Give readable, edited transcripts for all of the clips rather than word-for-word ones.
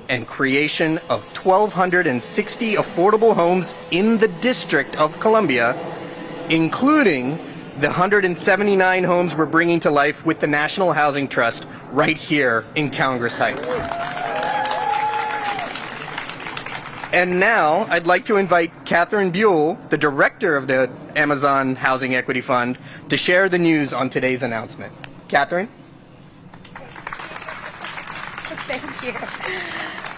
and creation of 1,260 affordable homes in the District of Columbia, including the 179 homes we're bringing to life with the National Housing Trust right here in Congress Heights. And now I'd like to invite Catherine Buell, the director of the Amazon Housing Equity Fund, to share the news on today's announcement. Catherine? Thank you.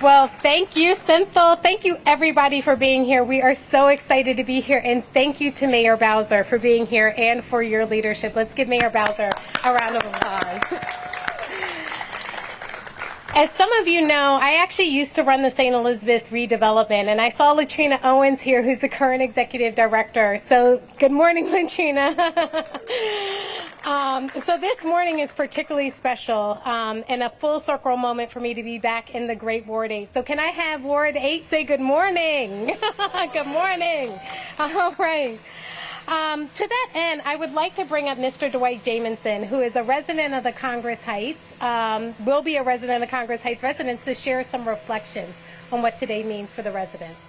Well, thank you, Cynthia. Thank you, everybody, for being here. We are so excited to be here, and thank you to Mayor Bowser for being here and for your leadership. Let's give Mayor Bowser a round of applause. As some of you know, I actually used to run the St. Elizabeth's redevelopment, and I saw Latrina Owens here, who's the current executive director. So good morning, Latrina. So this morning is particularly special and a full circle moment for me to be back in the great Ward 8. So can I have Ward 8 say good morning? Good morning. All right. To that end, I would like to bring up Mr. Dwight Jamison, who is a resident of the Congress Heights, will be a resident of the Congress Heights residents, to share some reflections on what today means for the residents.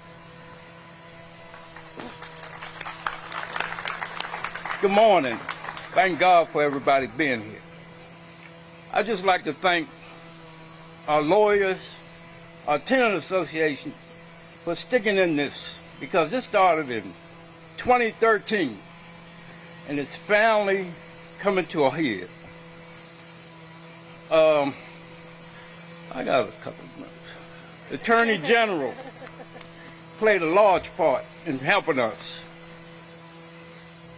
Good morning. Thank God for everybody being here. I'd just like to thank our lawyers, our tenant association for sticking in this, because this started in 2013 and it's finally coming to a head. I got a couple of minutes. The Attorney General played a large part in helping us.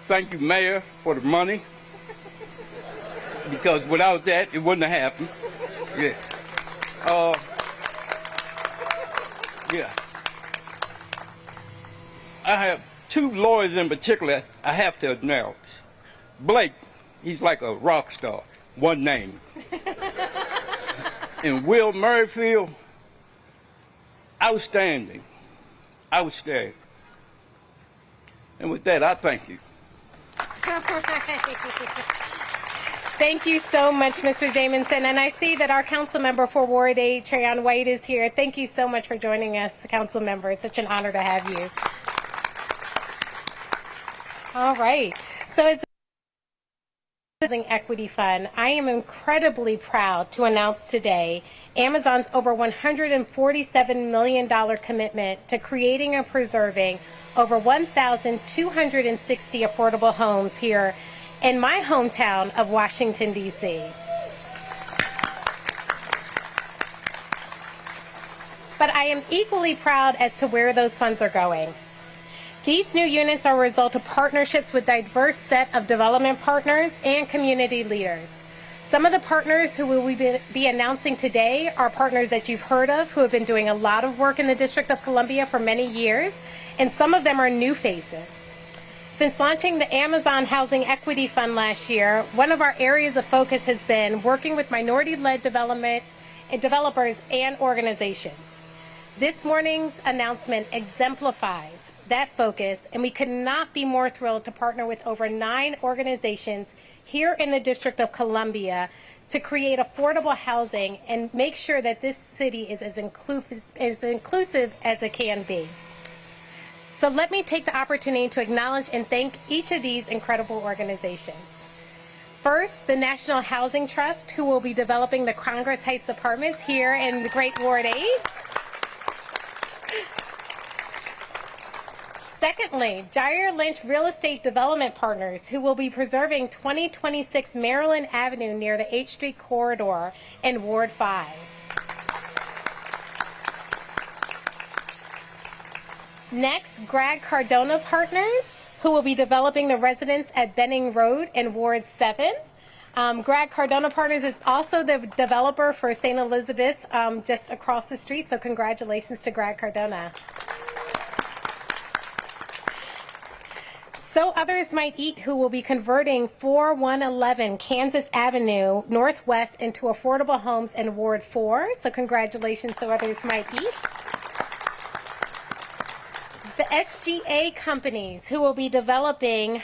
Thank you, Mayor, for the money, because without that, it wouldn't have happened. Yeah. Yeah. I have two lawyers in particular I have to announce. Blake, he's like a rock star, one name. And Will Merrifield, outstanding, outstanding. And with that, I thank you. Thank you so much, Mr. Jamison. And I see that our council member for Ward 8, Trayon White, is here. Thank you so much for joining us, council member. It's such an honor to have you. All right. So as the Housing Equity Fund, I am incredibly proud to announce today Amazon's over $147 million commitment to creating and preserving over 1,260 affordable homes here in my hometown of Washington, D.C. But I am equally proud as to where those funds are going. These new units are a result of partnerships with a diverse set of development partners and community leaders. Some of the partners who we will be announcing today are partners that you've heard of, who have been doing a lot of work in the District of Columbia for many years, and some of them are new faces. Since launching the Amazon Housing Equity Fund last year, one of our areas of focus has been working with minority-led developers and organizations. This morning's announcement exemplifies that focus, and we could not be more thrilled to partner with over 9 organizations here in the District of Columbia to create affordable housing and make sure that this city is as inclusive as it can be. So let me take the opportunity to acknowledge and thank each of these incredible organizations. First, the National Housing Trust, who will be developing the Congress Heights apartments here in the Great Ward 8. Secondly, Jair Lynch Real Estate Development Partners, who will be preserving 2026 Maryland Avenue near the H Street corridor in Ward 5. Next, Greg Cardona Partners, who will be developing the residence at Benning Road in Ward 7. Greg Cardona Partners is also the developer for St. Elizabeth's just across the street, so congratulations to Greg Cardona. So others might eat, who will be converting 4111 Kansas Avenue Northwest into affordable homes in Ward 4. So congratulations to others might eat. SGA companies who will be developing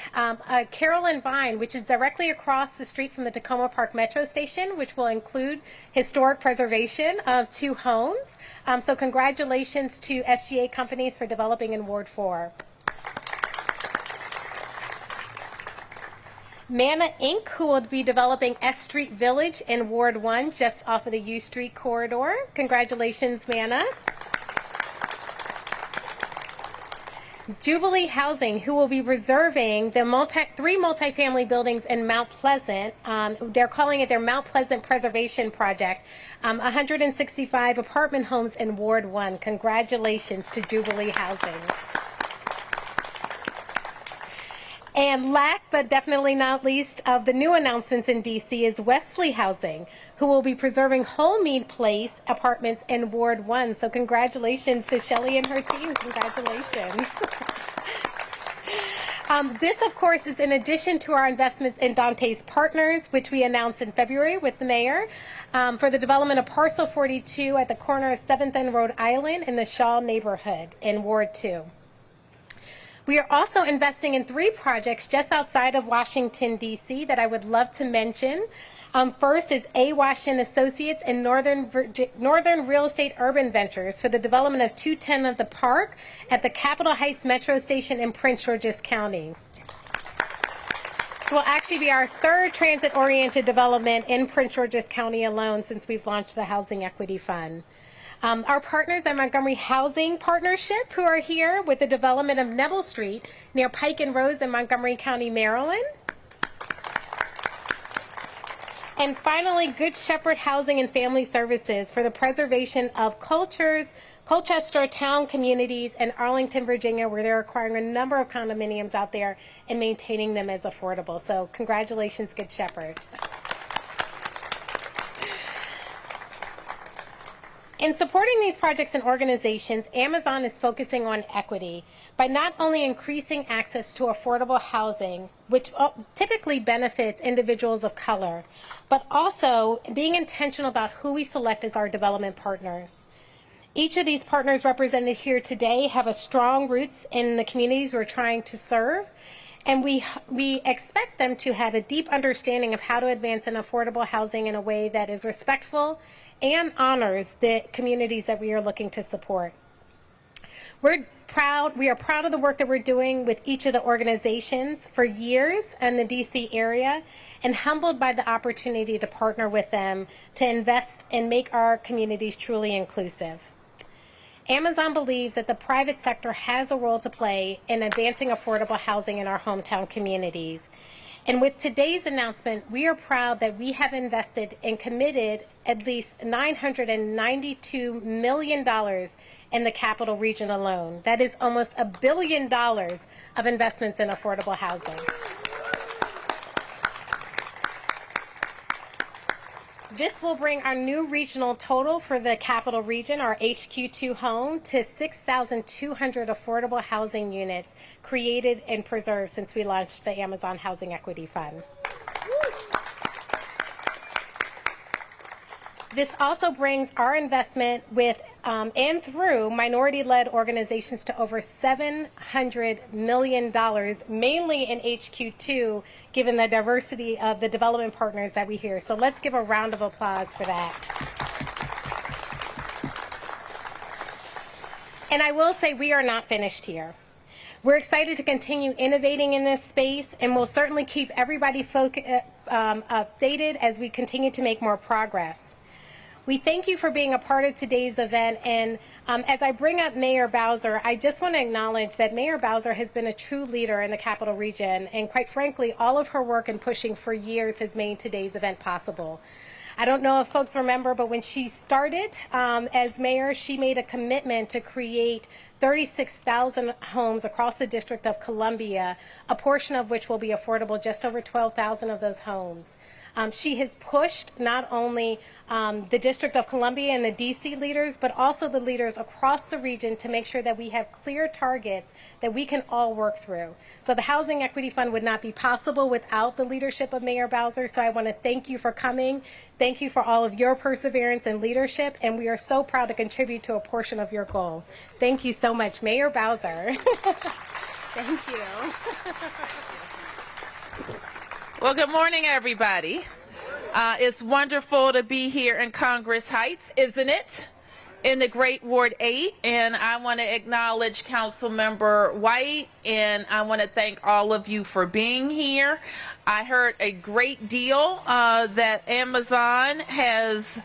Carolyn Vine, which is directly across the street from the Tacoma Park Metro Station, which will include historic preservation of 2 homes. So congratulations to SGA companies for developing in Ward 4. Manna Inc., who will be developing S Street Village in Ward 1, just off of the U Street corridor. Congratulations, Manna. Jubilee Housing, who will be reserving the 3 multifamily buildings in Mount Pleasant. They're calling it their Mount Pleasant Preservation Project. 165 apartment homes in Ward 1. Congratulations to Jubilee Housing. And last but definitely not least of the new announcements in D.C. is Wesley Housing, who will be preserving Holmead Place apartments in Ward 1. So congratulations to Shelley and her team. Congratulations. This, of course, is in addition to our investments in Dante's Partners, which we announced in February with the mayor, for the development of Parcel 42 at the corner of 7th and Rhode Island in the Shaw neighborhood in Ward 2. We are also investing in 3 projects just outside of Washington, D.C. that I would love to mention. First is A. Wash and Associates and Northern Real Estate Urban Ventures for the development of 210 of the Park at the Capitol Heights Metro Station in Prince George's County. This will actually be our 3rd transit-oriented development in Prince George's County alone since we've launched the Housing Equity Fund. Our partners at Montgomery Housing Partnership, who are here with the development of Neville Street near Pike and Rose in Montgomery County, Maryland. And finally, Good Shepherd Housing and Family Services for the preservation of Colchester town communities in Arlington, Virginia, where they're acquiring a number of condominiums out there and maintaining them as affordable. So congratulations, Good Shepherd. In supporting these projects and organizations, Amazon is focusing on equity by not only increasing access to affordable housing, which typically benefits individuals of color, but also being intentional about who we select as our development partners. Each of these partners represented here today have a strong roots in the communities we're trying to serve, and we expect them to have a deep understanding of how to advance in affordable housing in a way that is respectful and honors the communities that we are looking to support. We are proud of the work that we're doing with each of the organizations for years in the DC area, and humbled by the opportunity to partner with them to invest and make our communities truly inclusive. Amazon believes that the private sector has a role to play in advancing affordable housing in our hometown communities. And with today's announcement, we are proud that we have invested and committed at least $992 million in the Capital Region alone. That is almost $1 billion of investments in affordable housing. This will bring our new regional total for the Capital Region, our HQ2 home, to 6,200 affordable housing units created and preserved since we launched the Amazon Housing Equity Fund. This also brings our investment with and through minority-led organizations to over $700 million, mainly in HQ2, given the diversity of the development partners that we hear. So let's give a round of applause for that. And I will say we are not finished here. We're excited to continue innovating in this space, and we'll certainly keep everybody updated as we continue to make more progress. We thank you for being a part of today's event, and as I bring up Mayor Bowser, I just want to acknowledge that Mayor Bowser has been a true leader in the Capital Region, and quite frankly, all of her work and pushing for years has made today's event possible. I don't know if folks remember, but when she started as mayor, she made a commitment to create 36,000 homes across the District of Columbia, a portion of which will be affordable, just over 12,000 of those homes. She has pushed not only the District of Columbia and the D.C. leaders, but also the leaders across the region to make sure that we have clear targets that we can all work through. So the Housing Equity Fund would not be possible without the leadership of Mayor Bowser. So I want to thank you for coming. Thank you for all of your perseverance and leadership, and we are so proud to contribute to a portion of your goal. Thank you so much, Mayor Bowser. Thank you. Well, good morning, everybody. It's wonderful to be here in Congress Heights, isn't it? In the great Ward 8, and I want to acknowledge Councilmember White, and I want to thank all of you for being here. I heard a great deal that Amazon has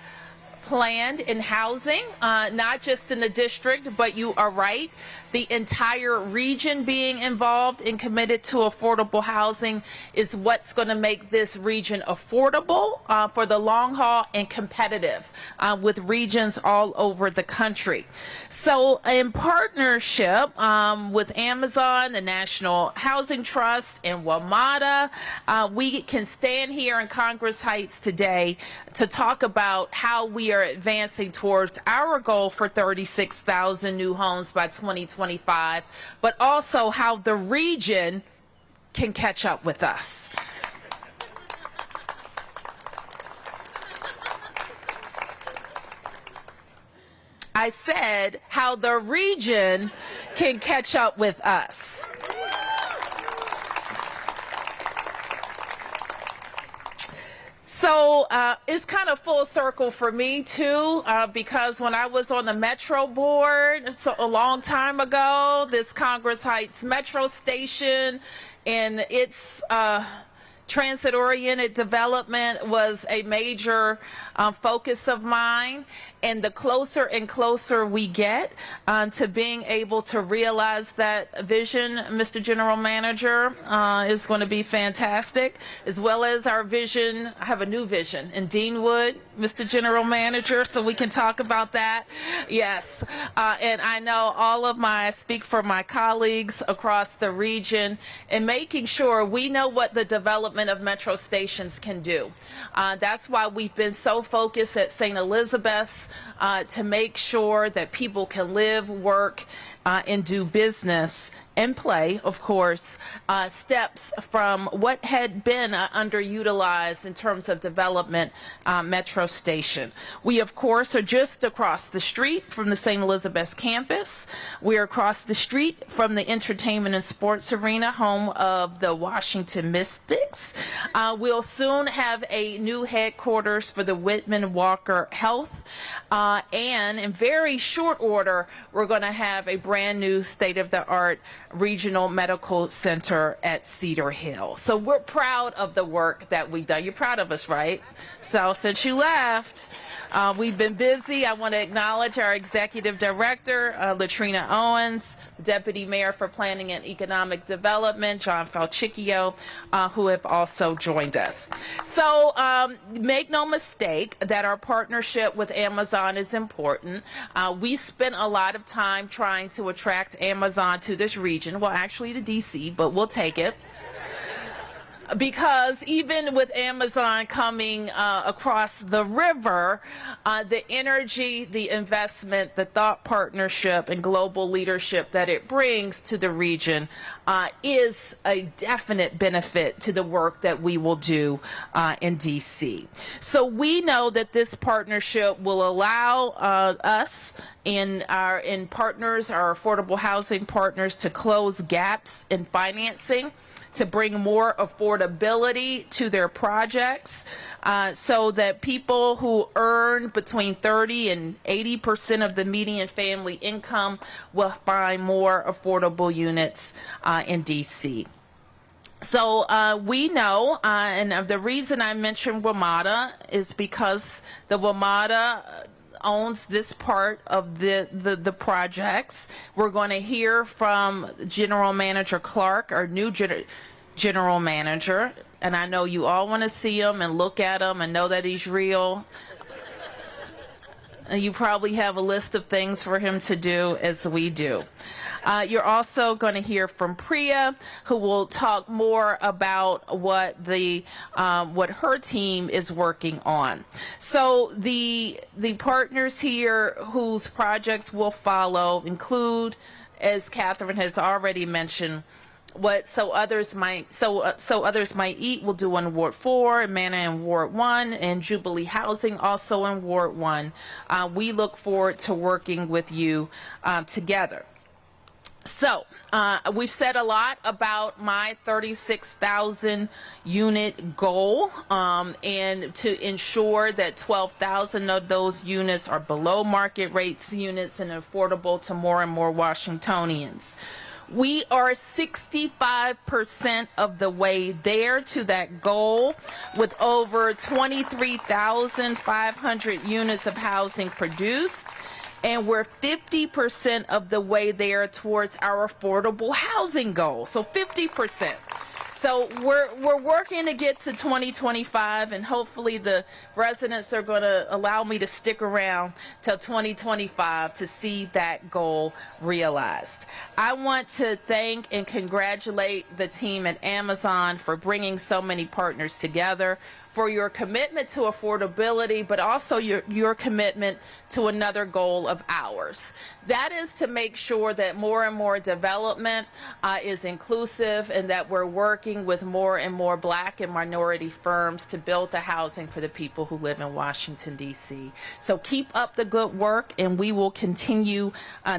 planned in housing, not just in the district, but you are right. The entire region being involved and committed to affordable housing is what's going to make this region affordable for the long haul and competitive with regions all over the country. So in partnership with Amazon, the National Housing Trust, and WMATA, we can stand here in Congress Heights today to talk about how we are advancing towards our goal for 36,000 new homes by 2025, but also how the region can catch up with us. I said how the region can catch up with us. So it's kind of full circle for me too, because when I was on the Metro board a long time ago, this Congress Heights Metro station and its transit-oriented development was a major focus of mine. And the closer and closer we get to being able to realize that vision, Mr. General Manager, is going to be fantastic, as well as our vision. I have a new vision in Deanwood, Mr. General Manager, so we can talk about that. Yes, and I know I speak for my colleagues across the region in making sure we know what the development of metro stations can do. That's why we've been so focused at St. Elizabeth's to make sure that people can live, work, and do business and play, of course, steps from what had been underutilized in terms of development metro station. We, of course, are just across the street from the St. Elizabeth's campus. We're across the street from the entertainment and sports arena, home of the Washington Mystics. We'll soon have a new headquarters for the Whitman Walker Health. And in very short order, we're going to have a brand new state-of-the-art regional medical center at Cedar Hill. So we're proud of the work that we've done. You're proud of us, right? So since you left, we've been busy. I want to acknowledge our executive director, Latrina Owens, deputy mayor for planning and economic development, John Falchicchio, who have also joined us. So make no mistake that our partnership with Amazon is important. We spent a lot of time trying to attract Amazon to this region, well, actually to DC, but we'll take it. Because even with Amazon coming across the river, the energy, the investment, the thought partnership, and global leadership that it brings to the region is a definite benefit to the work that we will do in DC. So we know that this partnership will allow us and our partners, our affordable housing partners, to close gaps in financing, to bring more affordability to their projects, so that people who earn between 30 and 80% of the median family income will find more affordable units in DC. So we know, and the reason I mentioned WMATA is because the WMATA owns this part of the projects. We're going to hear from General Manager Clark, our new general manager, and I know you all want to see him and look at him and know that he's real. And you probably have a list of things for him to do, as we do. You're also going to hear from Priya, who will talk more about what her team is working on. So the partners here whose projects will follow include, as Catherine has already mentioned, what So Others Might Eat will do in Ward 4, Manna in Ward 1, and Jubilee Housing also in Ward 1. We look forward to working with you together. So we've said a lot about my 36,000 unit goal, and to ensure that 12,000 of those units are below market rates units and affordable to more and more Washingtonians. We are 65% of the way there to that goal, with over 23,500 units of housing produced, and we're 50% of the way there towards our affordable housing goal. So 50%. So we're working to get to 2025, and hopefully the residents are going to allow me to stick around till 2025 to see that goal realized. I want to thank and congratulate the team at Amazon for bringing so many partners together, for your commitment to affordability, but also your commitment to another goal of ours. That is to make sure that more and more development is inclusive, and that we're working with more and more Black and minority firms to build the housing for the people who live in Washington, D.C. So keep up the good work, and we will continue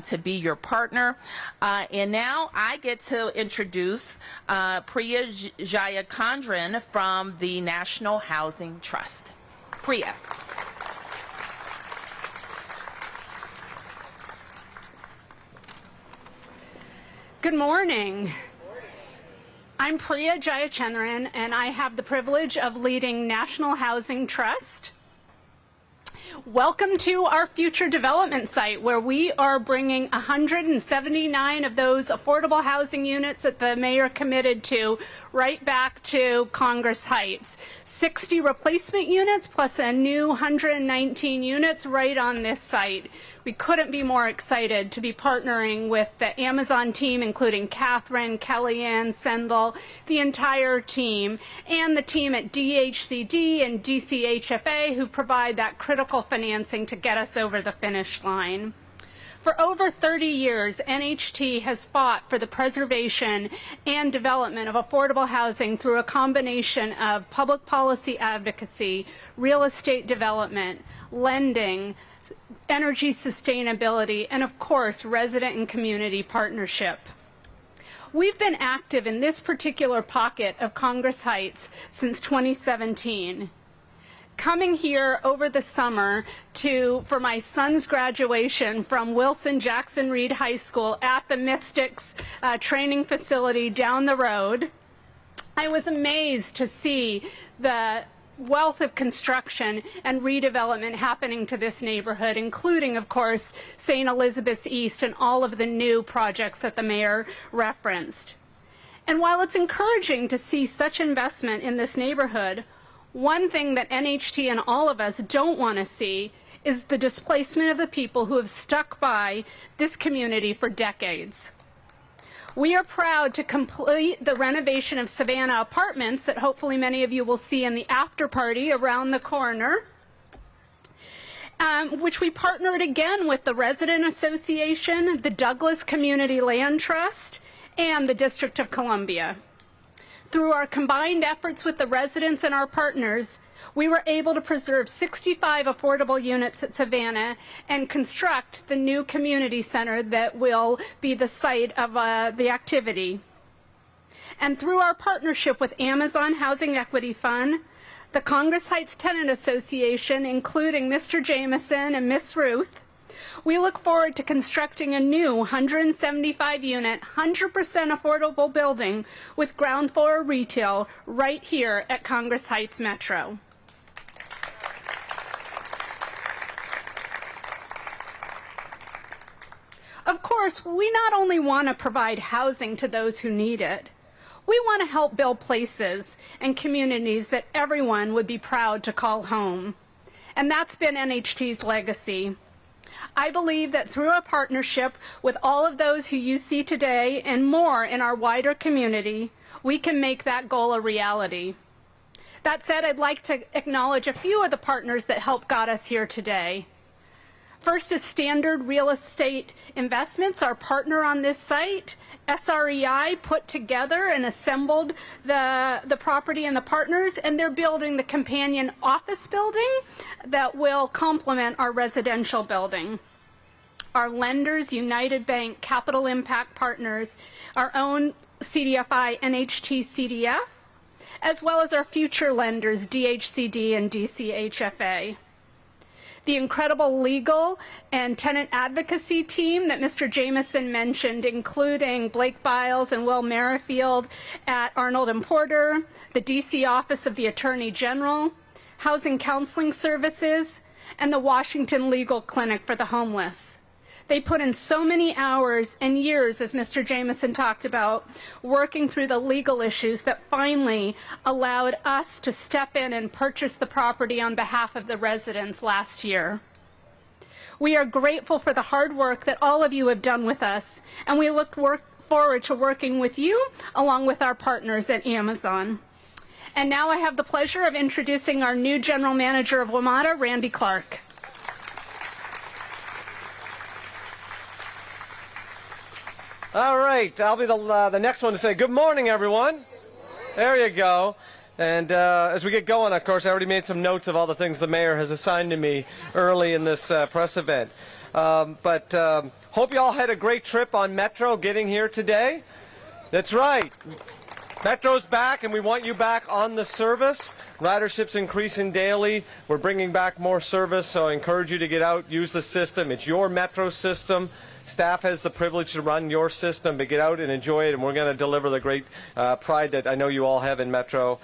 to be your partner. And now I get to introduce Priya Jayachandran from the National Housing Trust. Priya. Good morning. I'm Priya Jayachandran, and I have the privilege of leading National Housing Trust. Welcome to our future development site, where we are bringing 179 of those affordable housing units that the mayor committed to right back to Congress Heights. 60 replacement units plus a new 119 units right on this site. We couldn't be more excited to be partnering with the Amazon team, including Catherine, Kellyanne, Sendel, the entire team, and the team at DHCD and DCHFA, who provide that critical financing to get us over the finish line. For over 30 years, NHT has fought for the preservation and development of affordable housing through a combination of public policy advocacy, real estate development, lending, energy sustainability, and of course, resident and community partnership. We've been active in this particular pocket of Congress Heights since 2017. Coming here over the summer for my son's graduation from Wilson Jackson Reed High School at the Mystics training facility down the road, I was amazed to see the wealth of construction and redevelopment happening to this neighborhood, including, of course, St. Elizabeth's East and all of the new projects that the mayor referenced. And while it's encouraging to see such investment in this neighborhood, one thing that NHT and all of us don't want to see is the displacement of the people who have stuck by this community for decades. We are proud to complete the renovation of Savannah Apartments that hopefully many of you will see in the after party around the corner, which we partnered again with the Resident Association, the Douglas Community Land Trust, and the District of Columbia. Through our combined efforts with the residents and our partners, we were able to preserve 65 affordable units at Savannah and construct the new community center that will be the site of the activity. And through our partnership with Amazon Housing Equity Fund, the Congress Heights Tenant Association, including Mr. Jameson and Miss Ruth, we look forward to constructing a new 175-unit, 100% affordable building with ground floor retail right here at Congress Heights Metro. Of course, we not only want to provide housing to those who need it, we want to help build places and communities that everyone would be proud to call home. And that's been NHT's legacy. I believe that through a partnership with all of those who you see today and more in our wider community, we can make that goal a reality. That said, I'd like to acknowledge a few of the partners that helped got us here today. First is Standard Real Estate Investments, our partner on this site. SREI put together and assembled the property and the partners, and they're building the companion office building that will complement our residential building. Our lenders, United Bank, Capital Impact Partners, our own CDFI, NHT CDF, as well as our future lenders, DHCD and DCHFA. The incredible legal and tenant advocacy team that Mr. Jameson mentioned, including Blake Biles and Will Merrifield at Arnold and Porter, the DC Office of the Attorney General, Housing Counseling Services, and the Washington Legal Clinic for the Homeless. They put in so many hours and years, as Mr. Jameson talked about, working through the legal issues that finally allowed us to step in and purchase the property on behalf of the residents last year. We are grateful for the hard work that all of you have done with us, and we look forward to working with you along with our partners at Amazon. And now I have the pleasure of introducing our new General Manager of WMATA, Randy Clark. All right, I'll be the next one to say good morning, everyone. There you go. And as we get going, of course, I already made some notes of all the things the mayor has assigned to me early in this press event. But hope you all had a great trip on Metro getting here today. That's right. Metro's back, and we want you back on the service. Ridership's increasing daily. We're bringing back more service, so I encourage you to get out, use the system. It's your Metro system. Staff has the privilege to run your system, but get out and enjoy it, and we're going to deliver the great pride that I know you all have in Metro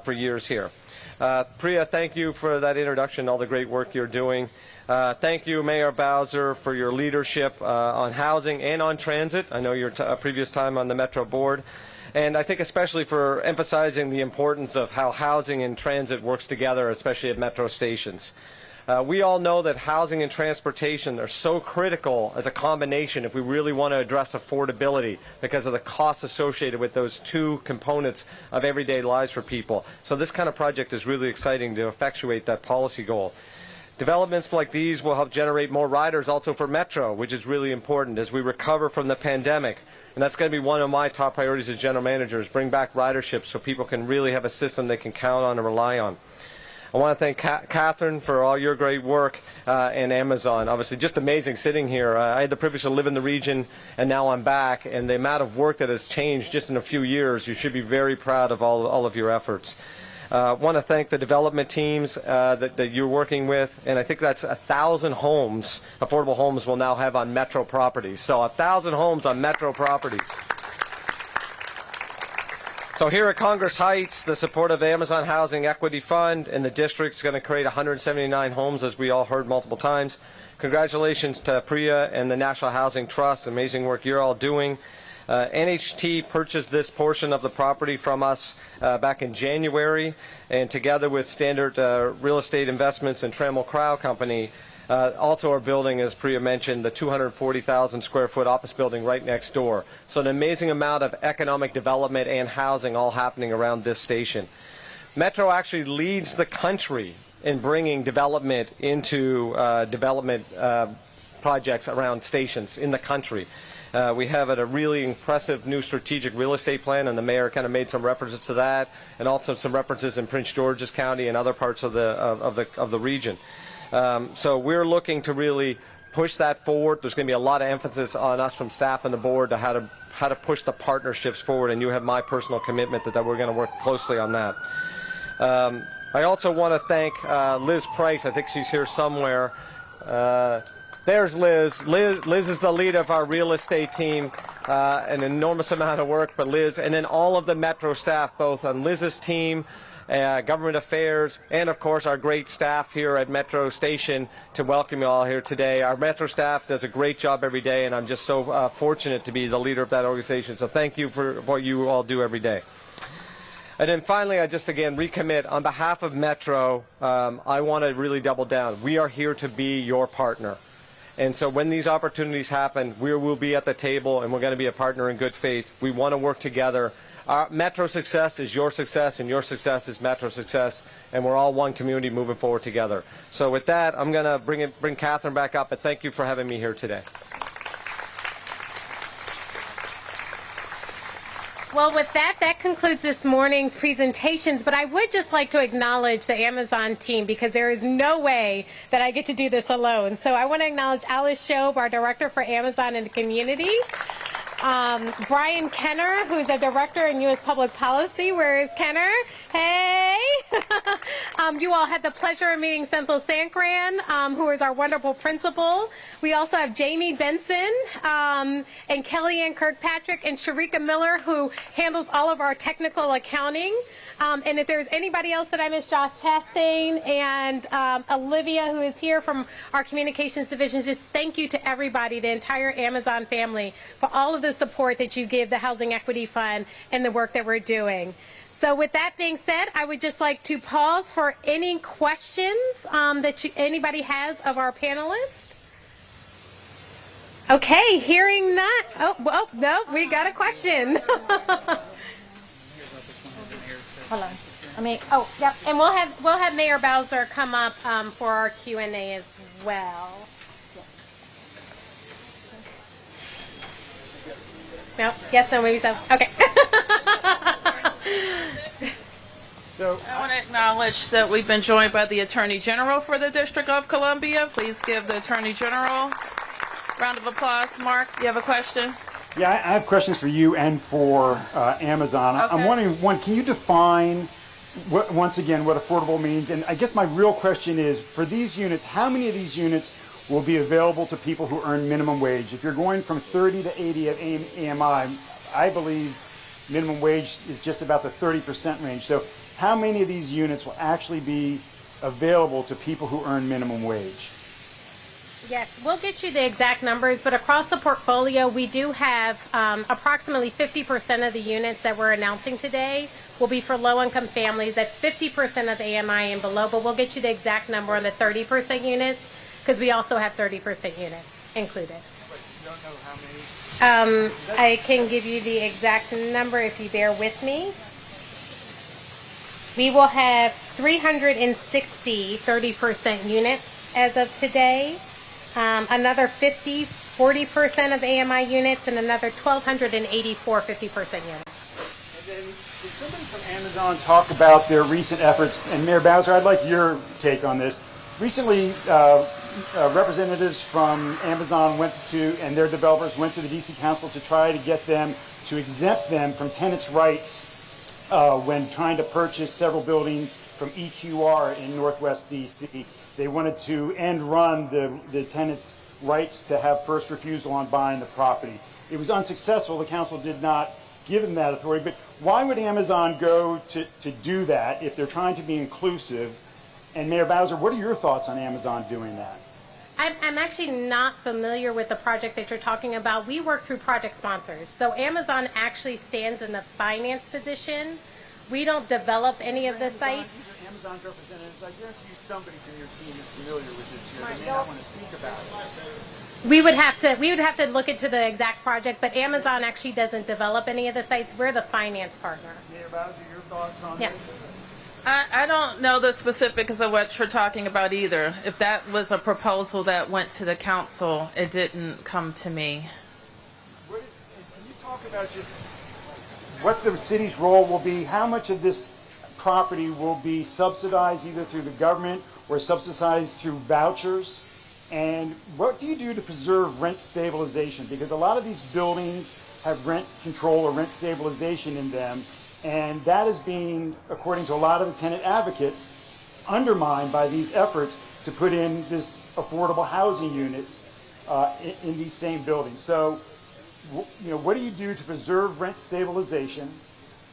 for years here. Priya, thank you for that introduction, all the great work you're doing. Thank you, Mayor Bowser, for your leadership on housing and on transit. I know your previous time on the Metro board. And I think especially for emphasizing the importance of how housing and transit works together, especially at Metro stations. We all know that housing and transportation are so critical as a combination if we really want to address affordability because of the costs associated with those two components of everyday lives for people. So this kind of project is really exciting to effectuate that policy goal. Developments like these will help generate more riders also for Metro, which is really important as we recover from the pandemic. And that's going to be one of my top priorities as general manager, is bring back ridership so people can really have a system they can count on and rely on. I want to thank Catherine for all your great work and Amazon. Obviously, just amazing sitting here. I had the privilege to live in the region, and now I'm back. And the amount of work that has changed just in a few years, you should be very proud of all of your efforts. I want to thank the development teams that you're working with, and I think that's 1,000 homes, affordable homes, will now have on Metro properties. So 1,000 homes on Metro properties. So here at Congress Heights, the support of the Amazon Housing Equity Fund and the district is going to create 179 homes, as we all heard multiple times. Congratulations to Priya and the National Housing Trust. Amazing work you're all doing. NHT purchased this portion of the property from us back in January, and together with Standard Real Estate Investments and Trammell Crow Company, also are building, as Priya mentioned, the 240,000 square foot office building right next door. So an amazing amount of economic development and housing all happening around this station. Metro actually leads the country in bringing development into development projects around stations in the country. We have a really impressive new strategic real estate plan, and the mayor kind of made some references to that, and also some references in Prince George's County and other parts of the region. So we're looking to really push that forward. There's going to be a lot of emphasis on us from staff and the board to how to push the partnerships forward, and you have my personal commitment that we're going to work closely on that. I also want to thank Liz Price. I think she's here somewhere. There's Liz. Liz is the lead of our real estate team. An enormous amount of work, but Liz, and then all of the Metro staff, both on Liz's team, government affairs, and of course our great staff here at Metro Station, to welcome you all here today. Our Metro staff does a great job every day, and I'm just so fortunate to be the leader of that organization. So thank you for what you all do every day. And then finally, I just again recommit on behalf of Metro, I want to really double down. We are here to be your partner. And so when these opportunities happen, we will be at the table and we're going to be a partner in good faith. We want to work together. Our Metro success is your success and your success is Metro success, and we're all one community moving forward together. So with that, I'm going to bring Catherine back up, and thank you for having me here today. Well, with that, that concludes this morning's presentations, but I would just like to acknowledge the Amazon team because there is no way that I get to do this alone. So I want to acknowledge Alice Shobe, our Director for Amazon and the Community, Brian Kenner, who's a Director in U.S. Public Policy. Where is Kenner? Hey! You all had the pleasure of meeting Senthil Sankran, who is our wonderful principal. We also have Jamie Benson and Kellyanne Kirkpatrick and Sharika Miller, who handles all of our technical accounting. And if there's anybody else that I missed, Josh Chastain and Olivia, who is here from our communications division, just thank you to everybody, the entire Amazon family, for all of the support that you give the Housing Equity Fund and the work that we're doing. So with that being said, I would just like to pause for any questions that anybody has of our panelists. Okay, hearing none. Oh, no, we got a question. Hold on. Yep. And we'll have Mayor Bowser come up for our Q&A as well. No. Yes. No. Maybe so. Okay. So I want to acknowledge that we've been joined by the Attorney General for the District of Columbia. Please give the Attorney General a round of applause. Mark, you have a question? Yeah, I have questions for you and for Amazon. Okay. I'm wondering, one, can you define, once again, what affordable means? And I guess my real question is, for these units, how many of these units will be available to people who earn minimum wage? If you're going from 30 to 80 at AMI, I believe minimum wage is just about the 30% range. So how many of these units will actually be available to people who earn minimum wage? Yes, we'll get you the exact numbers, but across the portfolio, we do have approximately 50% of the units that we're announcing today will be for low-income families. That's 50% of the AMI and below, but we'll get you the exact number on the 30% units because we also have 30% units included. But you don't know how many? I can give you the exact number if you bear with me. We will have 360 30% units as of today. Another 40% of AMI units, and another 1,284 50% units. And then, did somebody from Amazon talk about their recent efforts? And Mayor Bowser, I'd like your take on this. Recently, representatives from Amazon and their developers went to the D.C. Council to try to get them to exempt them from tenants' rights when trying to purchase several buildings from EQR in Northwest D.C. They wanted to run the tenants' rights to have first refusal on buying the property. It was unsuccessful. The council did not give them that authority. But why would Amazon go to do that if they're trying to be inclusive? And Mayor Bowser, what are your thoughts on Amazon doing that? I'm actually not familiar with the project that you're talking about. We work through project sponsors. So Amazon actually stands in the finance position. We don't develop any of the sites. Amazon's representatives, I guarantee you somebody from your team is familiar with this here. They may not want to speak about it. We would have to look into the exact project, but Amazon actually doesn't develop any of the sites. We're the finance partner. Mayor Bowser, your thoughts on Yeah. this? I don't know the specifics of what you're talking about either. If that was a proposal that went to the council, it didn't come to me. Can you talk about just what the city's role will be? How much of this property will be subsidized either through the government or subsidized through vouchers? And what do you do to preserve rent stabilization? Because a lot of these buildings have rent control or rent stabilization in them, and that is being, according to a lot of the tenant advocates, undermined by these efforts to put in this affordable housing units in these same buildings. So, what do you do to preserve rent stabilization?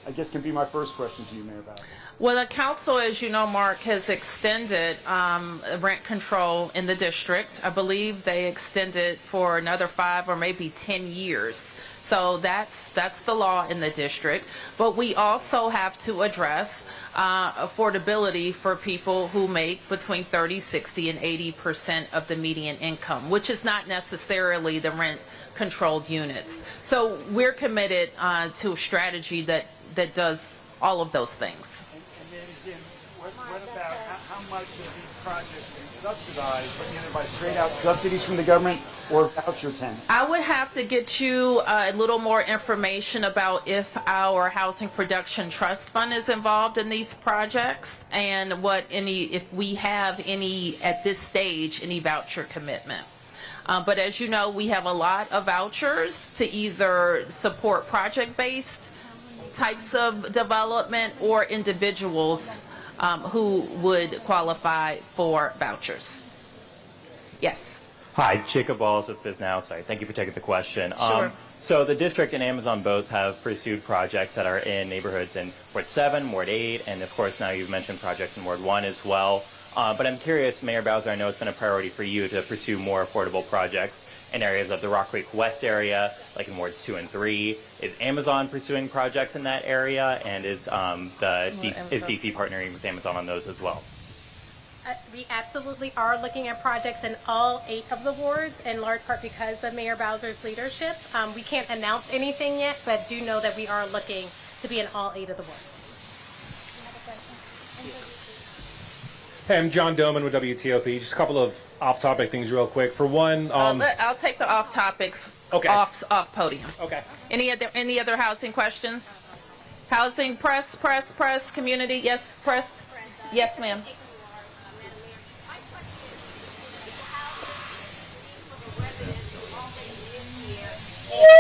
I guess can be my first question to you, Mayor Bowser. Well, the council, as you know, Mark, has extended rent control in the district. I believe they extended for another 5 or maybe 10 years. So that's the law in the district. But we also have to address affordability for people who make between 30, 60, and 80% of the median income, which is not necessarily the rent-controlled units. So we're committed to a strategy that does all of those things. And then again, what about how much of these projects are subsidized, but either by straight out subsidies from the government or voucher tenants? I would have to get you a little more information about if our Housing Production Trust Fund is involved in these projects and if we have any, at this stage, any voucher commitment. But as you know, we have a lot of vouchers to either support project-based types of development or individuals who would qualify for vouchers. Yes. Hi, Jacob Wallace with BizNow. Sorry, thank you for taking the question. Sure. So the district and Amazon both have pursued projects that are in neighborhoods in Ward 7, Ward 8, and of course now you've mentioned projects in Ward 1 as well. But I'm curious, Mayor Bowser, I know it's been a priority for you to pursue more affordable projects in areas of the Rock Creek West area, like in Wards 2 and 3. Is Amazon pursuing projects in that area, and is DC partnering with Amazon on those as well? We absolutely are looking at projects in all 8 of the wards, in large part because of Mayor Bowser's leadership. We can't announce anything yet, but do know that we are looking to be in all 8 of the wards. Hey, I'm John Doman with WTOP. Just a couple of off-topic things real quick. For one, I'll take the off topics Okay. off podium. okay. Any other housing questions? Housing, press, community, yes, press? Yes, ma'am.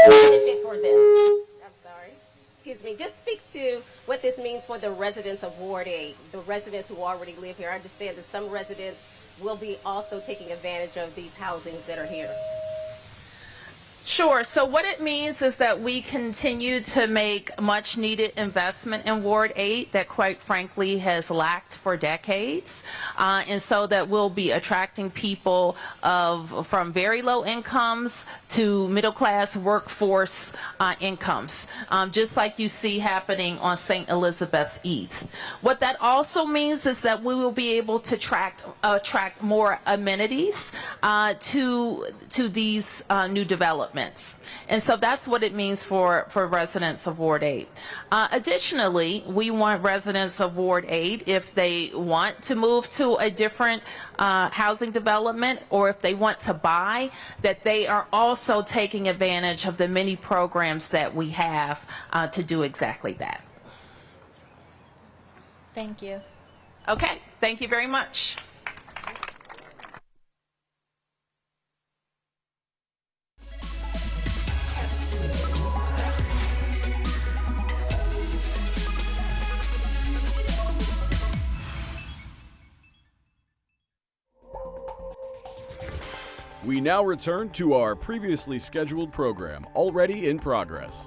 Benefit for them. I'm sorry. Excuse me. Just speak to what this means for the residents of Ward 8, the residents who already live here. I understand that some residents will be also taking advantage of these housings that are here. Sure. So what it means is that we continue to make much needed investment in Ward 8 that quite frankly has lacked for decades. And so that we'll be attracting people from very low incomes to middle class workforce incomes, just like you see happening on St. Elizabeth's East. What that also means is that we will be able to attract more amenities to these new developments. And so that's what it means for residents of Ward 8. Additionally, we want residents of Ward 8, if they want to move to a different housing development or if they want to buy, that they are also taking advantage of the many programs that we have to do exactly that. Thank you. Okay, thank you very much. We now return to our previously scheduled program, already in progress.